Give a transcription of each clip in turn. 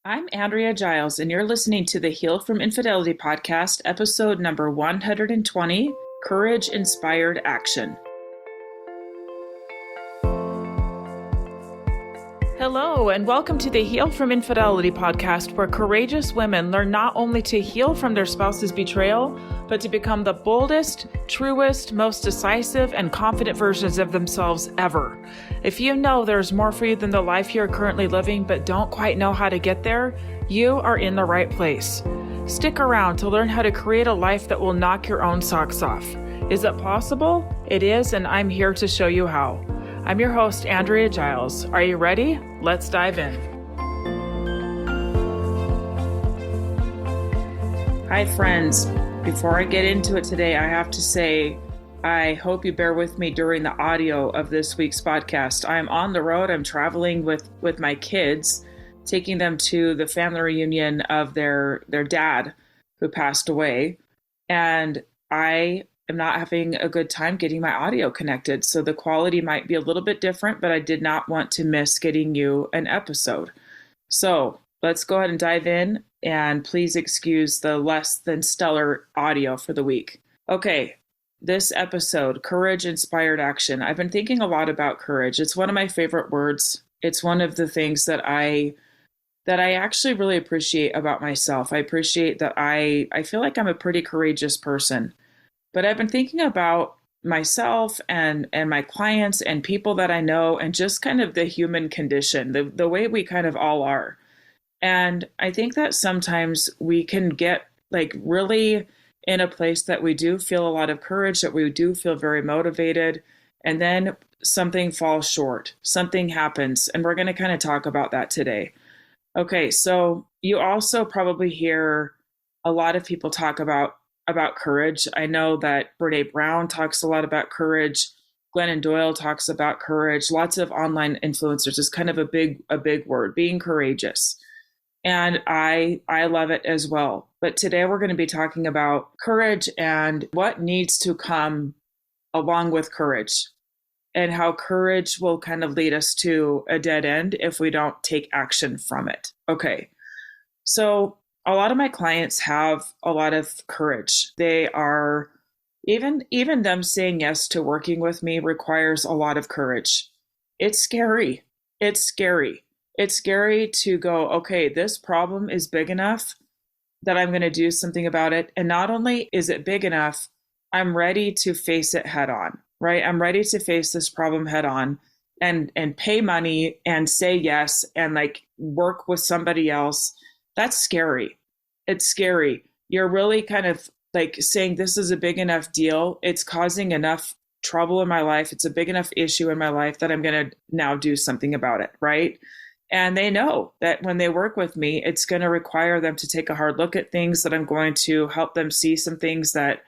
I'm Andrea Giles, and you're listening to the Heal from Infidelity podcast, episode number 120, Courage Inspired Action. Hello, and welcome to the Heal from Infidelity podcast, where courageous women learn not only to heal from their spouse's betrayal, but to become the boldest, truest, most decisive, and confident versions of themselves ever. If you know there's more for you than the life you're currently living, but don't quite know how to get there, you are in the right place. Stick around to learn how to create a life that will knock your own socks off. Is it possible? It is, and I'm here to show you how. I'm your host, Andrea Giles. Are you ready? Let's dive in. Hi, friends. Before I get into it today, I have to say, I hope you bear with me during the audio of this week's podcast. I'm on the road. I'm traveling with my kids, taking them to the family reunion of their dad who passed away. And I am not having a good time getting my audio connected. So the quality might be a little bit different, but I did not want to miss getting you an episode. So let's go ahead and dive in, and please excuse the less than stellar audio for the week. Okay, this episode, Courage Inspired Action. I've been thinking a lot about courage. It's one of my favorite words. It's one of the things that I actually really appreciate about myself. I appreciate that I feel like I'm a pretty courageous person. But I've been thinking about myself and my clients and people that I know, and just kind of the human condition, the way we kind of all are. And I think that sometimes we can get like really in a place that we do feel a lot of courage, that we do feel very motivated, and then something falls short, something happens, and we're going to kind of talk about that today. Okay, so you also probably hear a lot of people talk about courage. I know that Brene Brown talks a lot about courage. Glennon Doyle talks about courage. Lots of online influencers is kind of a big word, being courageous. And I love it as well. But today we're going to be talking about courage and what needs to come along with courage, and how courage will kind of lead us to a dead end if we don't take action from it. Okay. So a lot of my clients have a lot of courage. They are, even them saying yes to working with me requires a lot of courage. It's scary. It's scary. It's scary to go, okay, this problem is big enough that I'm going to do something about it. And not only is it big enough, I'm ready to face it head on, right? I'm ready to face this problem head on and pay money and say yes and like work with somebody else. That's scary. It's scary. You're really kind of like saying, this is a big enough deal. It's causing enough trouble in my life. It's a big enough issue in my life that I'm going to now do something about it, right? And they know that when they work with me, it's going to require them to take a hard look at things, that I'm going to help them see some things that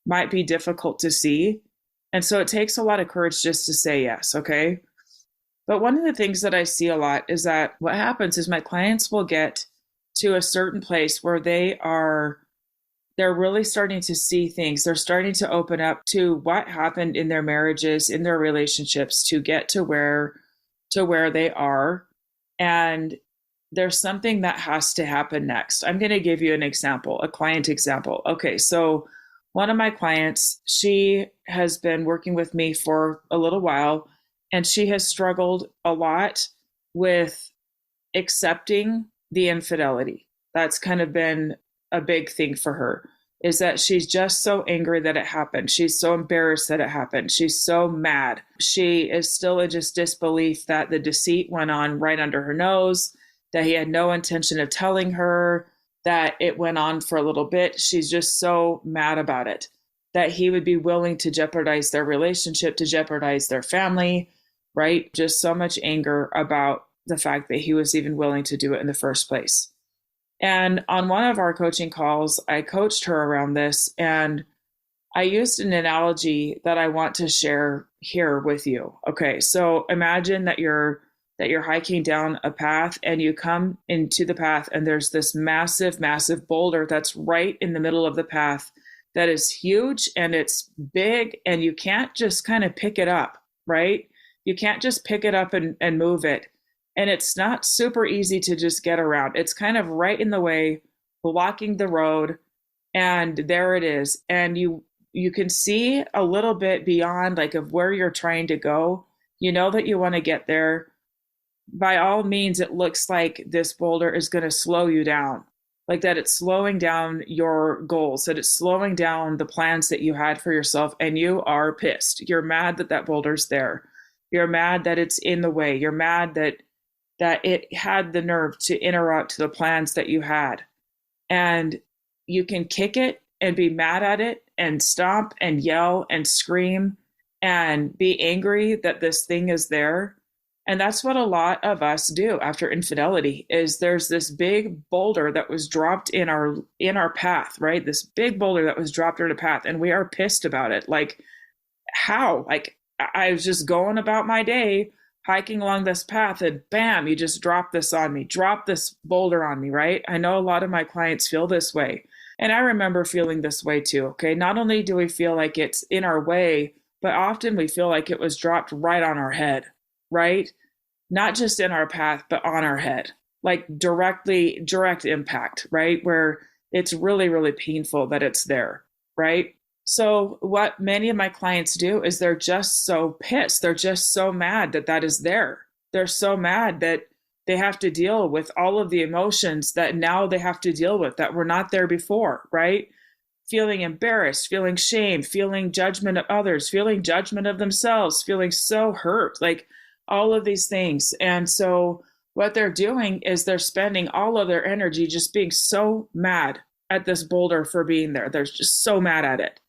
might be difficult to see. And so it takes a lot of courage just to say yes, okay? But one of the things that I see a lot is that what happens is my clients will get to a certain place where they're really starting to see things. They're starting to open up to what happened in their marriages, in their relationships, to get to where they are. And there's something that has to happen next. I'm going to give you an example, a client example. Okay, so one of my clients, she has been working with me for a little while, and she has struggled a lot with accepting the infidelity. That's kind of been a big thing for her, is that she's just so angry that it happened. She's so embarrassed that it happened. She's so mad. She is still in just disbelief that the deceit went on right under her nose, that he had no intention of telling her, that it went on for a little bit. She's just so mad about it, that he would be willing to jeopardize their relationship, to jeopardize their family, right? Just so much anger about the fact that he was even willing to do it in the first place. And on one of our coaching calls, I coached her around this, and I used an analogy that I want to share here with you. Okay, so imagine that you're hiking down a path, and you come into the path, and there's this massive, massive boulder that's right in the middle of the path that is huge and it's big, and you can't just kind of pick it up, right? You can't just pick it up and move it. And it's not super easy to just get around. It's kind of right in the way, blocking the road, and there it is. And you can see a little bit beyond like of where you're trying to go. You know that you want to get there. By all means, it looks like this boulder is going to slow you down, like that it's slowing down your goals, that it's slowing down the plans that you had for yourself, and you are pissed. You're mad that that boulder's there. You're mad that it's in the way. You're mad that it had the nerve to interrupt the plans that you had. And you can kick it and be mad at it and stomp and yell and scream and be angry that this thing is there. And that's what a lot of us do after infidelity is there's this big boulder that was dropped in our path, right? This big boulder that was dropped in our path, and we are pissed about it. Like, how? Like, I was just going about my day hiking along this path, and bam, you just drop this on me, drop this boulder on me, right? I know a lot of my clients feel this way. And I remember feeling this way too, okay? Not only do we feel like it's in our way, but often we feel like it was dropped right on our head, right? Not just in our path, but on our head, like direct impact, right? Where it's really, really painful that it's there, right? So what many of my clients do is they're just so pissed. They're just so mad that that is there. They're so mad that they have to deal with all of the emotions that now they have to deal with that were not there before, right? Feeling embarrassed, feeling shame, feeling judgment of others, feeling judgment of themselves, feeling so hurt, like all of these things. And so what they're doing is they're spending all of their energy just being so mad at this boulder for being there. They're just so mad at it.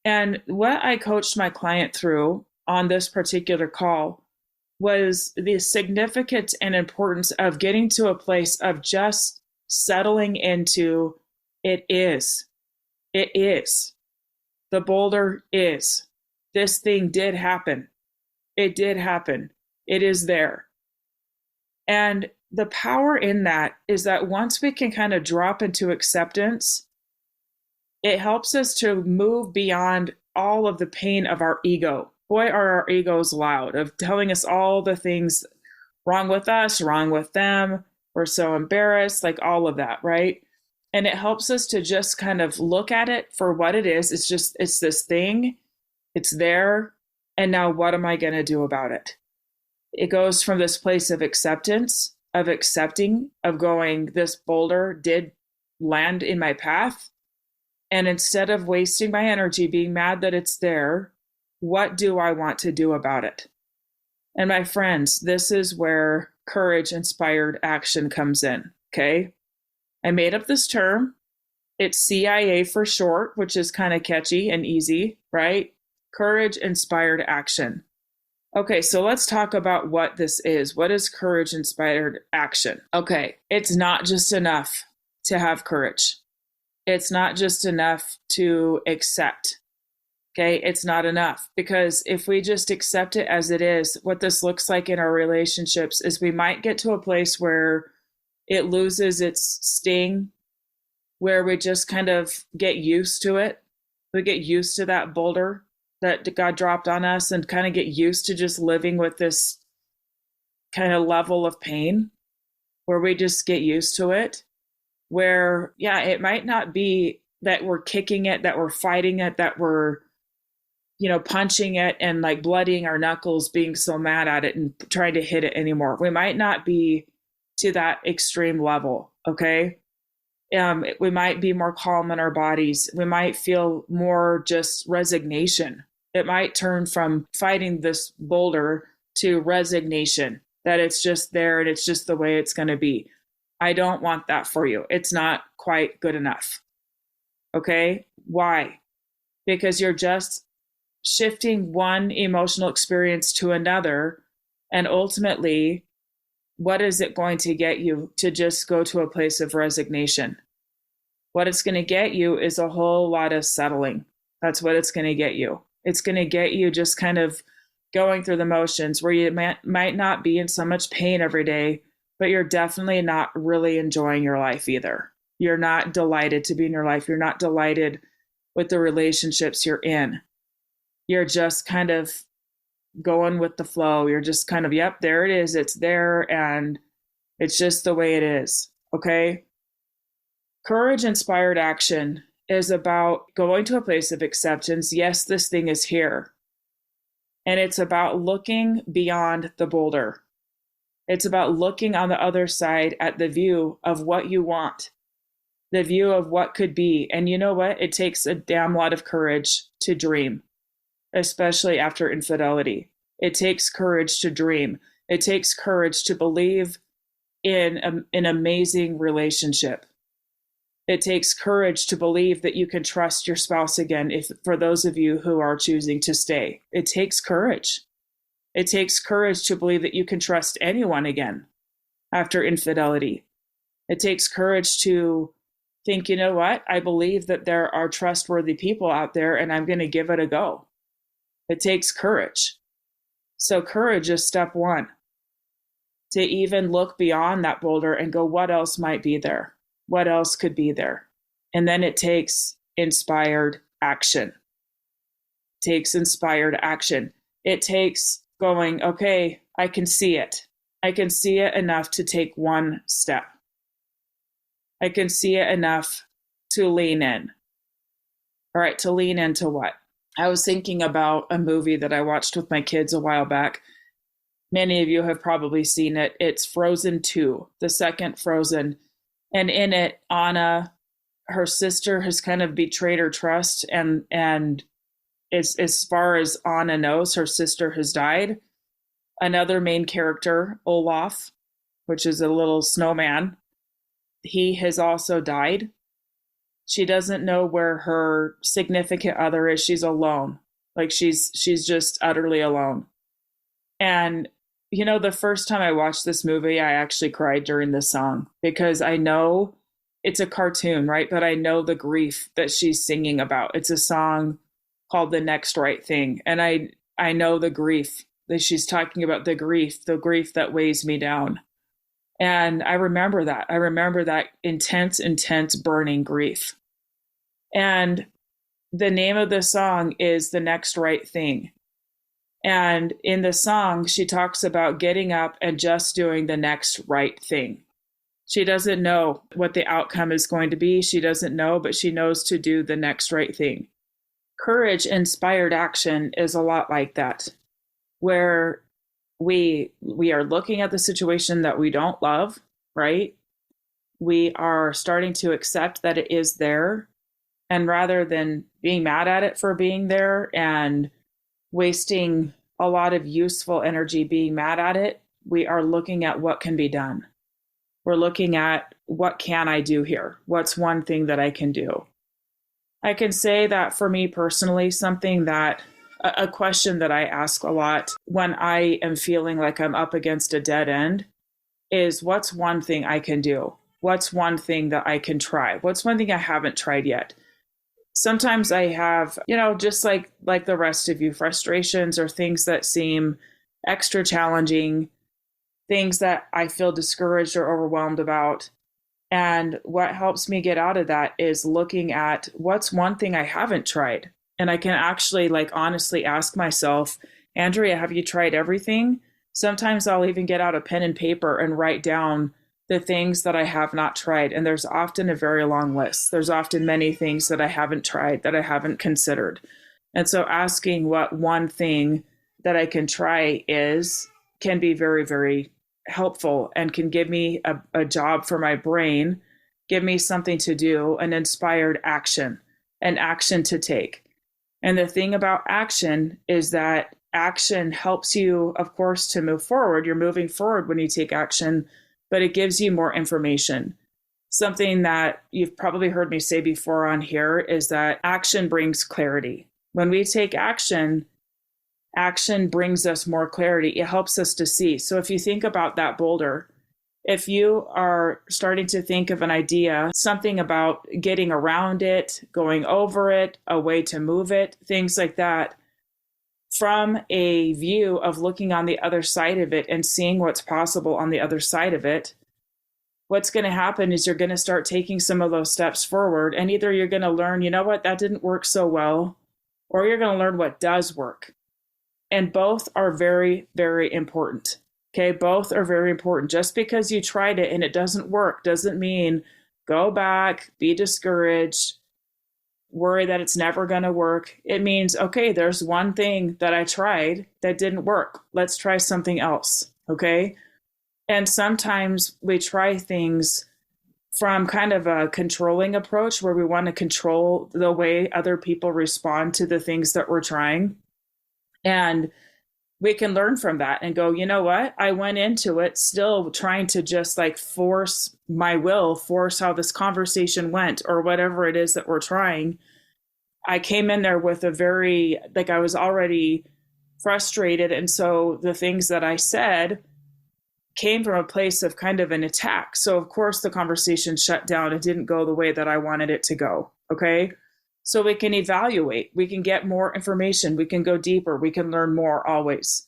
And what I coached my client through on this particular call was the significance and importance of getting to a place of just settling into it is. It is. The boulder is. This thing did happen. It did happen. It is there. And the power in that is that once we can kind of drop into acceptance, it helps us to move beyond all of the pain of our ego. Boy, are our egos loud of telling us all the things wrong with us, wrong with them. We're so embarrassed, like all of that, right? And it helps us to just kind of look at it for what it is. It's this thing, it's there. And now what am I going to do about it? It goes from this place of acceptance, of accepting, of going, this boulder did land in my path. And instead of wasting my energy being mad that it's there, what do I want to do about it? And my friends, this is where courage inspired action comes in. Okay. I made up this term. It's CIA for short, which is kind of catchy and easy, right? Courage inspired action. Okay, so let's talk about what this is. What is courage inspired action? Okay, it's not just enough to have courage. It's not just enough to accept. Okay, it's not enough, because if we just accept it as it is, what this looks like in our relationships is we might get to a place where it loses its sting, where we just kind of get used to it. We get used to that boulder that got dropped on us and kind of get used to just living with this kind of level of pain, where we just get used to it, where, yeah, it might not be that we're kicking it, that we're fighting it, that we're, punching it and like bloodying our knuckles, being so mad at it and trying to hit it anymore. We might not be to that extreme level. Okay. We might be more calm in our bodies. We might feel more just resignation. It might turn from fighting this boulder to resignation, that it's just there and it's just the way it's going to be. I don't want that for you. It's not quite good enough. Okay. Why? Because you're just shifting one emotional experience to another. And ultimately, what is it going to get you to just go to a place of resignation? What it's going to get you is a whole lot of settling. That's what it's going to get you. It's going to get you just kind of going through the motions, where you might not be in so much pain every day, but you're definitely not really enjoying your life either. You're not delighted to be in your life. You're not delighted with the relationships you're in. You're just kind of going with the flow. You're just kind of, yep, there it is. It's there. And it's just the way it is. Okay. Courage inspired action is about going to a place of acceptance. Yes, this thing is here. And it's about looking beyond the boulder. It's about looking on the other side at the view of what you want, the view of what could be. And you know what? It takes a damn lot of courage to dream, especially after infidelity. It takes courage to dream. It takes courage to believe in an amazing relationship. It takes courage to believe that you can trust your spouse again, if for those of you who are choosing to stay. It takes courage. It takes courage to believe that you can trust anyone again after infidelity. It takes courage to think, you know what? I believe that there are trustworthy people out there and I'm going to give it a go. It takes courage. So courage is step one. To even look beyond that boulder and go, what else might be there? What else could be there? And then it takes inspired action. It takes inspired action. It takes going, okay, I can see it. I can see it enough to take one step. I can see it enough to lean in. All right, to lean into what? I was thinking about a movie that I watched with my kids a while back. Many of you have probably seen it. It's Frozen 2, the second Frozen. And in it, Anna, her sister, has kind of betrayed her trust. And as far as Anna knows, her sister has died. Another main character, Olaf, which is a little snowman, he has also died. She doesn't know where her significant other is. She's alone. Like she's just utterly alone. And you know, the first time I watched this movie, I actually cried during this song because I know it's a cartoon, right? But I know the grief that she's singing about. It's a song called The Next Right Thing. And I know the grief that she's talking about, the grief that weighs me down. And I remember that. I remember that intense burning grief. And the name of the song is The Next Right Thing. And in the song, she talks about getting up and just doing the next right thing. She doesn't know what the outcome is going to be. She doesn't know, but she knows to do the next right thing. Courage inspired action is a lot like that, where we are looking at the situation that we don't love, right? We are starting to accept that it is there. And rather than being mad at it for being there and wasting a lot of useful energy being mad at it, we are looking at what can be done. We're looking at what can I do here? What's one thing that I can do? I can say that for me personally, something that a question that I ask a lot when I am feeling like I'm up against a dead end is, what's one thing I can do? What's one thing that I can try? What's one thing I haven't tried yet? Sometimes I have, just like the rest of you, frustrations or things that seem extra challenging, things that I feel discouraged or overwhelmed about. And what helps me get out of that is looking at what's one thing I haven't tried. And I can actually honestly ask myself, Andrea, have you tried everything? Sometimes I'll even get out a pen and paper and write down the things that I have not tried. And there's often a very long list. There's often many things that I haven't tried, that I haven't considered. And so asking what one thing that I can try can be very, very helpful and can give me a job for my brain, give me something to do, an inspired action, an action to take. And the thing about action is that action helps you, of course, to move forward. You're moving forward when you take action, but it gives you more information. Something that you've probably heard me say before on here is that action brings clarity. When we take action, action brings us more clarity. It helps us to see. So if you think about that boulder, if you are starting to think of an idea, something about getting around it, going over it, a way to move it, things like that, from a view of looking on the other side of it and seeing what's possible on the other side of it, what's going to happen is you're going to start taking some of those steps forward. And either you're going to learn, you know what, that didn't work so well, or you're going to learn what does work. And both are very, very important. Okay. Both are very important. Just because you tried it and it doesn't work doesn't mean go back, be discouraged, worry that it's never going to work. It means, okay, there's one thing that I tried that didn't work. Let's try something else. Okay. And sometimes we try things from kind of a controlling approach where we want to control the way other people respond to the things that we're trying. And we can learn from that and go, you know what? I went into it still trying to just like force my will, force how this conversation went or whatever it is that we're trying. I came in there with I was already frustrated. And so the things that I said came from a place of kind of an attack. So of course the conversation shut down. It didn't go the way that I wanted it to go. Okay. So we can evaluate, we can get more information, we can go deeper, we can learn more always.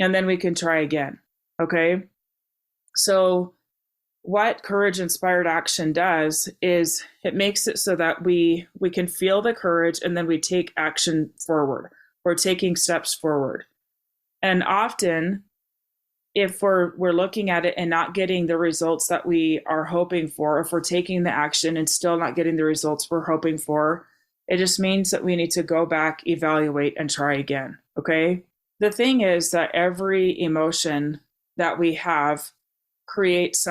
And then we can try again. Okay. So what courage inspired action does is it makes it so that we can feel the courage and then we take action forward. We're taking steps forward. And often if we're looking at it and not getting the results that we are hoping for, if we're taking the action and still not getting the results we're hoping for, it just means that we need to go back, evaluate, and try again. Okay. The thing is that every emotion that we have creates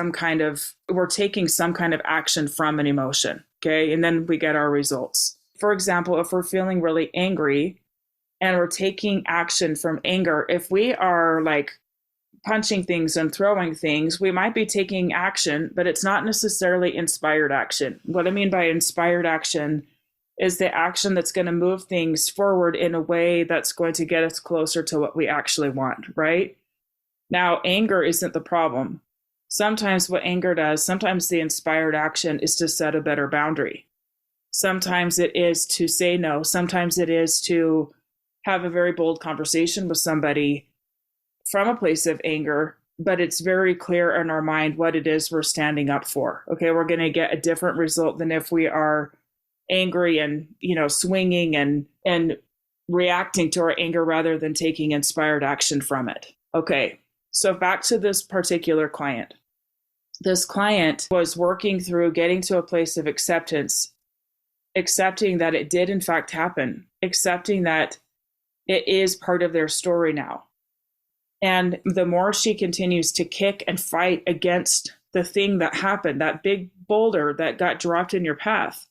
we're taking some kind of action from an emotion. Okay. And then we get our results. For example, if we're feeling really angry and we're taking action from anger, if we are like punching things and throwing things, we might be taking action, but it's not necessarily inspired action. What I mean by inspired action is the action that's going to move things forward in a way that's going to get us closer to what we actually want, right? Now, anger isn't the problem. Sometimes what anger does, sometimes the inspired action is to set a better boundary. Sometimes it is to say no. Sometimes it is to have a very bold conversation with somebody from a place of anger, but it's very clear in our mind what it is we're standing up for. Okay, we're going to get a different result than if we are angry and, swinging and reacting to our anger rather than taking inspired action from it. Okay, so back to this particular client. This client was working through getting to a place of acceptance, accepting that it did in fact happen, accepting that it is part of their story now. And the more she continues to kick and fight against the thing that happened, that big boulder that got dropped in your path,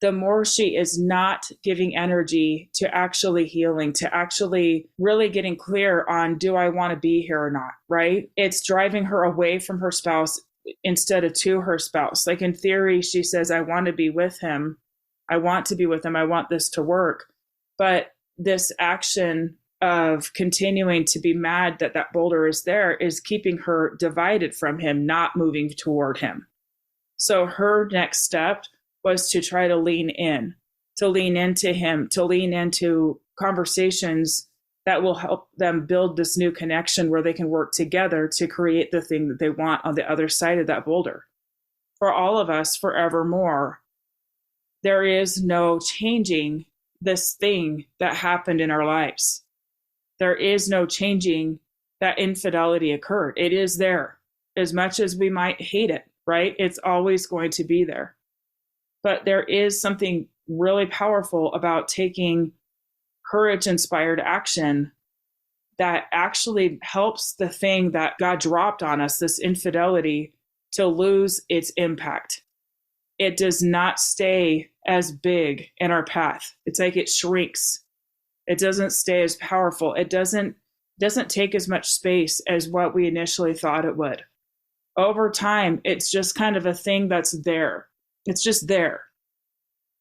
the more she is not giving energy to actually healing, to actually really getting clear on, do I want to be here or not, right? It's driving her away from her spouse instead of to her spouse. Like in theory, she says, I want to be with him. I want to be with him. I want this to work. But this action of continuing to be mad that that boulder is there is keeping her divided from him, not moving toward him. So her next step was to try to lean into him, to lean into conversations that will help them build this new connection where they can work together to create the thing that they want on the other side of that boulder. For all of us, forevermore, there is no changing this thing that happened in our lives. There is no changing that infidelity occurred. It is there. As much as we might hate it, right? It's always going to be there. But there is something really powerful about taking courage-inspired action that actually helps the thing that got dropped on us, this infidelity, to lose its impact. It does not stay as big in our path. It's like it shrinks. It doesn't stay as powerful. It doesn't take as much space as what we initially thought it would. Over time, it's just kind of a thing that's there. It's just there.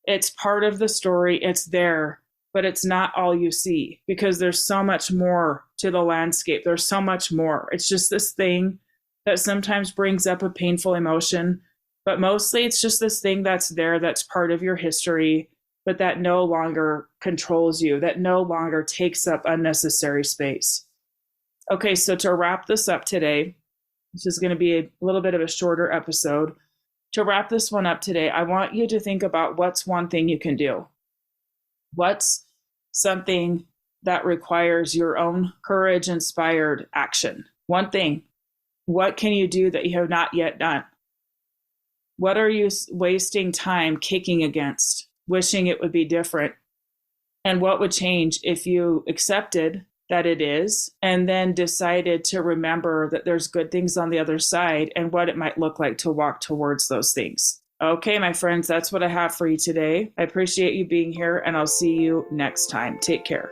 It's part of the story. It's there, but it's not all you see because there's so much more to the landscape. There's so much more. It's just this thing that sometimes brings up a painful emotion, but mostly it's just this thing that's there, that's part of your history, but that no longer controls you, that no longer takes up unnecessary space. Okay, so to wrap this up today, this is going to be a little bit of a shorter episode. To wrap this one up today, I want you to think about what's one thing you can do. What's something that requires your own courage-inspired action. One thing, what can you do that you have not yet done? What are you wasting time kicking against, wishing it would be different? And what would change if you accepted that it is, and then decided to remember that there's good things on the other side and what it might look like to walk towards those things? Okay, my friends, that's what I have for you today. I appreciate you being here, and I'll see you next time. Take care.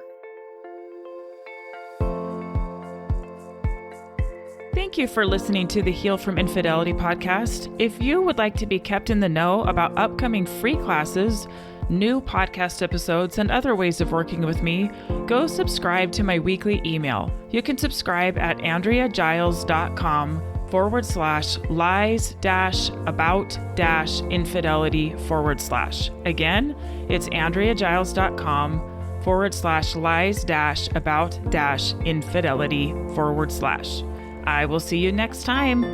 Thank you for listening to the Heal from Infidelity podcast. If you would like to be kept in the know about upcoming free classes, new podcast episodes, and other ways of working with me, go subscribe to my weekly email. You can subscribe at andreagiles.com/lies-about-infidelity/. Again, it's andreagiles.com/lies-about-infidelity/. I will see you next time.